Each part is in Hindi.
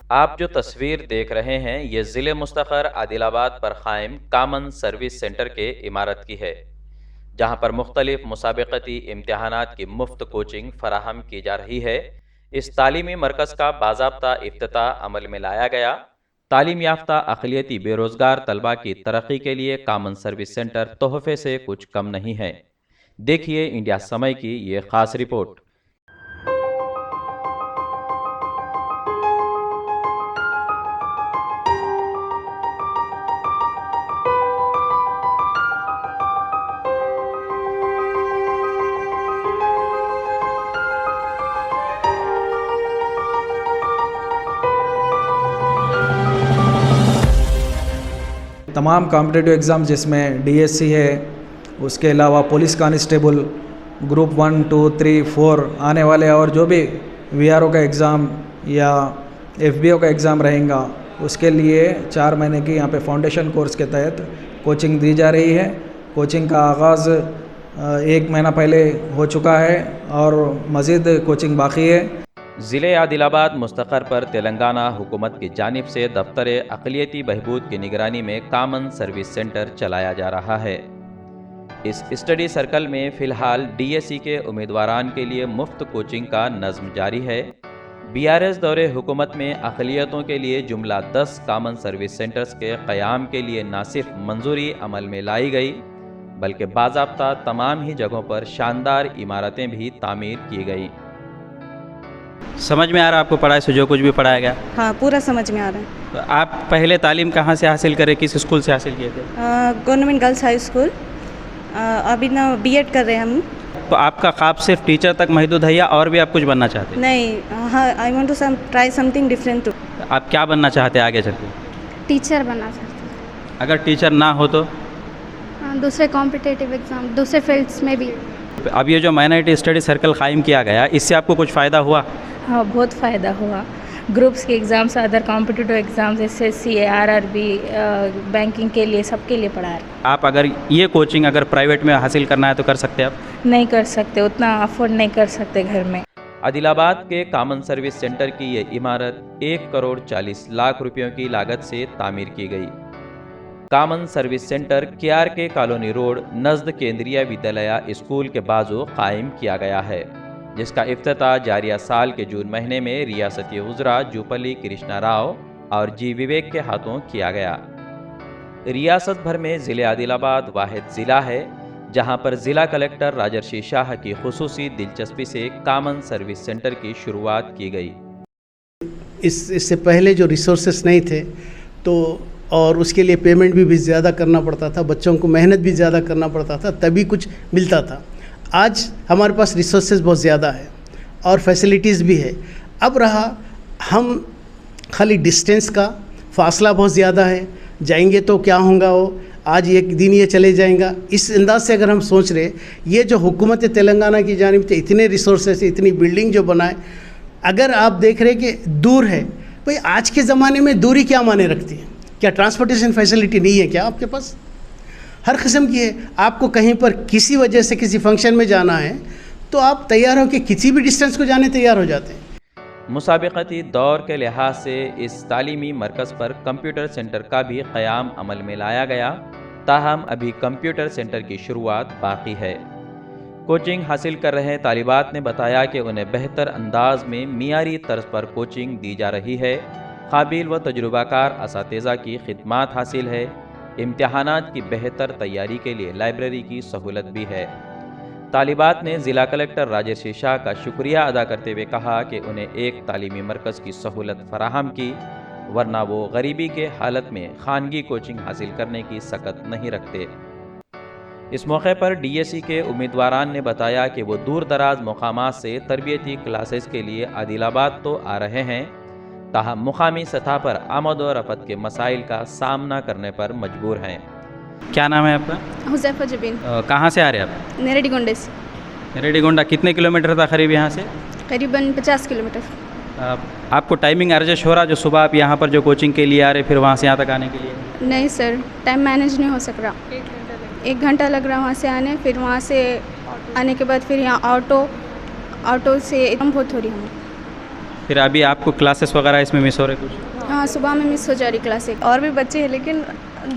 आप जो तस्वीर देख रहे हैं ये ज़िले मुस्तखर आदिलाबाद पर कायम कामन सर्विस सेंटर के इमारत की है, जहां पर मुख्तलिफ मुसाबकती इम्तिहानात की मुफ्त कोचिंग फराहम की जा रही है। इस तालीमी मरकज़ का बाज़ाब्ता इफ्तिताह अमल में लाया गया। तालीम याफ्ता अक़लियती बेरोज़गार तलबा की तरक्की के लिए कामन सर्विस सेंटर तोहफे से कुछ कम नहीं है। देखिए इंडिया समय की ये ख़ास रिपोर्ट। तमाम कॉम्पिटिटिव एग्ज़ाम जिसमें डीएससी है, उसके अलावा पुलिस कांस्टेबल ग्रुप 1, 2, 3, 4 आने वाले और जो भी वीआरओ का एग्ज़ाम या एफबीओ का एग्ज़ाम रहेगा, उसके लिए 4 महीने की यहाँ पे फाउंडेशन कोर्स के तहत कोचिंग दी जा रही है। कोचिंग का आगाज़ 1 महीना पहले हो चुका है और मज़ीद कोचिंग बाकी है। ज़िले आदिलाबाद मुस्तक़र पर तेलंगाना हुकूमत की जानिब से दफ्तर अक़लियती बहबूद की निगरानी में कामन सर्विस सेंटर चलाया जा रहा है। इस स्टडी सर्कल में फ़िलहाल डीएससी के उम्मीदवारान के लिए मुफ्त कोचिंग का नज़्म जारी है। बीआरएस दौरे हुकूमत में अक़लियतों के लिए जुमला 10 कामन सर्विस सेंटर्स के क़याम के लिए न सिर्फ मंजूरी अमल में लाई गई, बल्कि बाज़ाब्ता तमाम ही जगहों पर शानदार इमारतें भी तामीर की गई। समझ में आ रहा है आपको पढ़ाई से जो कुछ भी पढ़ाया गया? हाँ, पूरा समझ में आ रहा है। तो आप पहले तालीम कहाँ से हासिल करे, किस स्कूल से हासिल किए थे? Government girls high school. अभी ना बीएड कर रहे हैं हम। तो आपका ख्वाब सिर्फ टीचर तक महदूद है या और भी आप कुछ बनना चाहते हैं? नहीं, हाँ, I want to try something different too. आप क्या बनना चाहते हैं आगे चल के? टीचर बनना चाहती हूँ। अगर टीचर ना हो तो? दूसरे कॉम्पिटिटिव एग्ज़ाम, दूसरे फील्ड्स में भी। अब ये जो माइनॉरिटी स्टडी सर्कल कायम किया गया, इससे आपको कुछ फ़ायदा हुआ? हाँ, बहुत फ़ायदा हुआ। ग्रुप्स के exams, other competitive exams, SSC, RRB, banking के लिए, सबके लिए पढ़ा है। आप अगर ये कोचिंग अगर प्राइवेट में हासिल करना है तो कर सकते हैं आप? नहीं कर सकते, उतना अफोर्ड नहीं कर सकते घर में। आदिलाबाद के कामन सर्विस सेंटर की ये इमारत 1 करोड़ 40 लाख रुपयों की लागत से तामीर की गई। Common service centre KRK colony road नज़द केंद्रीय विद्यालय स्कूल के बाजू कायम किया गया है, जिसका इफ्तिताह जारिया साल के जून महीने में रियासती वज़रा जूपल्ली कृष्णा राव और जी विवेक के हाथों किया गया। रियासत भर में ज़िले आदिलाबाद वाहिद ज़िला है जहां पर ज़िला कलेक्टर राजर्षि शाह की खुसूसी दिलचस्पी से कामन सर्विस सेंटर की शुरुआत की गई। इससे पहले जो रिसोर्सेस नहीं थे तो और उसके लिए पेमेंट भी ज़्यादा करना पड़ता था, बच्चों को मेहनत भी ज़्यादा करना पड़ता था, तभी कुछ मिलता था। आज हमारे पास रिसोर्सेज बहुत ज़्यादा है और फैसिलिटीज़ भी है। अब रहा हम खाली डिस्टेंस का फासला बहुत ज़्यादा है, जाएंगे तो क्या होगा, वो आज एक दिन ये चले जाएगा, इस अंदाज से अगर हम सोच रहे, ये जो हुकूमत तेलंगाना की जानिब से इतने रिसोर्सेज, इतनी बिल्डिंग जो बनाए, अगर आप देख रहे कि दूर है, भाई आज के ज़माने में दूरी क्या माने रखती है? क्या ट्रांसपोर्टेशन फैसिलिटी नहीं है क्या आपके पास? हर किस्म की है। आपको कहीं पर किसी वजह से किसी फंक्शन में जाना है तो आप तैयार हो कि किसी भी डिस्टेंस को जाने तैयार हो जाते हैं। मुसाबिकती दौर के लिहाज से इस तालीमी मरकज़ पर कंप्यूटर सेंटर का भी क़याम अमल में लाया गया, ताहम अभी कंप्यूटर सेंटर की शुरुआत बाकी है। कोचिंग हासिल कर रहे तालिबात ने बताया कि उन्हें बेहतर अंदाज में मियारी तर्ज पर कोचिंग दी जा रही है, काबिल व तजुर्बाकार असातिज़ा की खिदमात हासिल है, इम्तिहानात की बेहतर तैयारी के लिए लाइब्रेरी की सहूलत भी है। तालिबात ने ज़िला कलेक्टर राजर्षि शाह का शुक्रिया अदा करते हुए कहा कि उन्हें एक तालीमी मरकज़ की सहूलत फराहम की, वरना वो गरीबी के हालत में खानगी कोचिंग हासिल करने की सकत नहीं रखते। इस मौके पर डीएससी के उम्मीदवारान ने बताया कि वो दूर दराज मकामात से तरबियती क्लासेस के लिए आदिलाबाद तो आ रहे हैं, ताहम मुकामी सतह पर आमद और रफत के मसाइल का सामना करने पर मजबूर हैं। क्या नाम है आपका? हुज़ैफा जबीन। कहाँ से आ रहे हैं आप? नेरेडीगोंडा से। नेरेडीगोंडा कितने किलोमीटर था करीब यहाँ से? करीबन 50 किलोमीटर। आपको टाइमिंग एडजस्ट हो रहा जो सुबह आप यहाँ पर जो कोचिंग के लिए आ रहे, फिर वहाँ से यहाँ तक आने के लिए? नहीं सर, टाइम मैनेज नहीं हो सक रहा। 1 घंटा लग रहा वहाँ से आने, फिर वहाँ से आने के बाद फिर यहाँ ऑटो से बहुत हो रही हूँ। फिर अभी आपको क्लासेस वगैरह इसमें मिस हो रहे कुछ? हाँ, सुबह में मिस हो जा रही क्लासेस। और भी बच्चे हैं लेकिन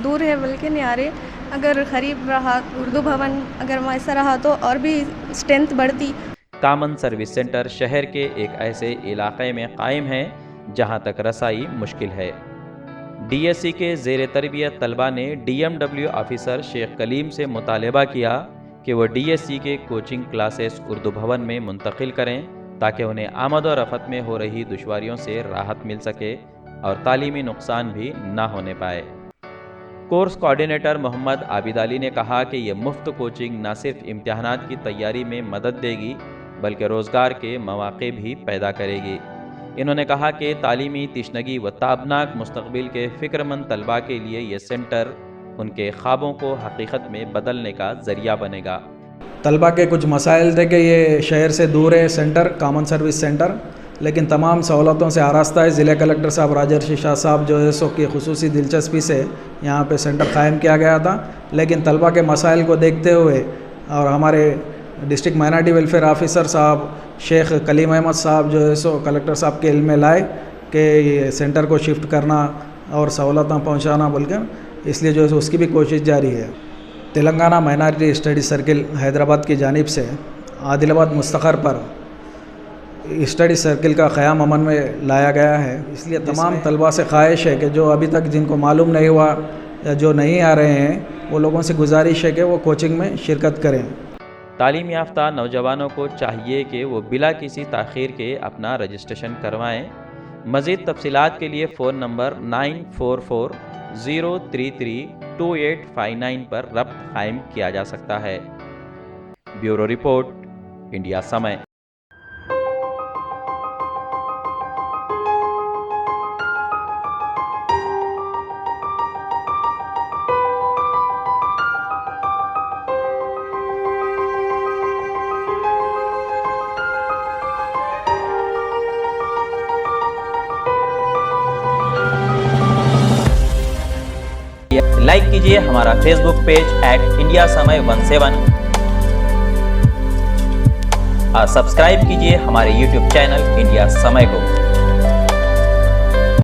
दूर है बोल के नहीं आ रहे। अगर करीब रहा उर्दू भवन, अगर वैसा रहा तो और भी स्ट्रेंथ बढ़ती। कॉमन सर्विस सेंटर शहर के एक ऐसे इलाके में कायम है जहां तक रसाई मुश्किल है। डीएससी के ज़ेर तरबियत तलबा ने डीएमडब्ल्यू ऑफिसर शेख कलीम से मुतालबा किया कि वह डीएससी के कोचिंग क्लासेस उर्दू भवन में मुंतकिल करें ताकि उन्हें आमद और रफत में हो रही दुश्वारियों से राहत मिल सके और तालीमी नुकसान भी ना होने पाए। कोर्स कोऑर्डिनेटर मोहम्मद आबिद अली ने कहा कि यह मुफ्त कोचिंग न सिर्फ इम्तिहानात की तैयारी में मदद देगी बल्कि रोज़गार के मौक़े भी पैदा करेगी। इन्होंने कहा कि तालीमी तिश्नगी व ताबनाक मुस्तक़बिल के फ़िक्रमंद तलबा के लिए ये सेंटर उनके ख्वाबों को हकीकत में बदलने का ज़रिया बनेगा। तलबा के कुछ मसाइल थे कि ये शहर से दूर है सेंटर, कॉमन सर्विस सेंटर, लेकिन तमाम सहूलतों से आरास्ता है। ज़िला कलेक्टर साहब राजर्षि शाह साहब जो है सो की खुसूसी दिलचस्पी से यहाँ पे सेंटर कायम किया गया था, लेकिन तलबा के मसाइल को देखते हुए और हमारे डिस्ट्रिक्ट माइनॉरिटी वेलफेयर ऑफिसर साहब शेख कलीम अहमद साहब जो है सो कलेक्टर साहब के इल्म में लाए कि ये सेंटर को शिफ्ट करना और सहूलतें पहुँचाना बोलकर, इसलिए जो है उसकी भी कोशिश जारी है। Telangana minority study circle Hyderabad की जानिब से आदिलाबाद मुस्तखर पर स्टडी सर्किल का क़याम अमल में लाया गया है। इसलिए तमाम तलबा से ख्वाहिश है कि जो अभी तक जिनको मालूम नहीं हुआ या जो नहीं आ रहे हैं वो लोगों से गुजारिश है कि वो कोचिंग में शिरकत करें। तालीम याफ्ता नौजवानों को चाहिए कि वो बिला किसी ताख़ीर के अपना रजिस्ट्रेशन करवाएं। मज़ीद तफसीलात के लिए फ़ोन नंबर 9440332859 पर रब्त कायम किया जा सकता है। ब्यूरो रिपोर्ट, इंडिया समय। लाइक कीजिए हमारा फेसबुक पेज @इंडिया समय 17 और सब्सक्राइब कीजिए हमारे यूट्यूब चैनल इंडिया समय को।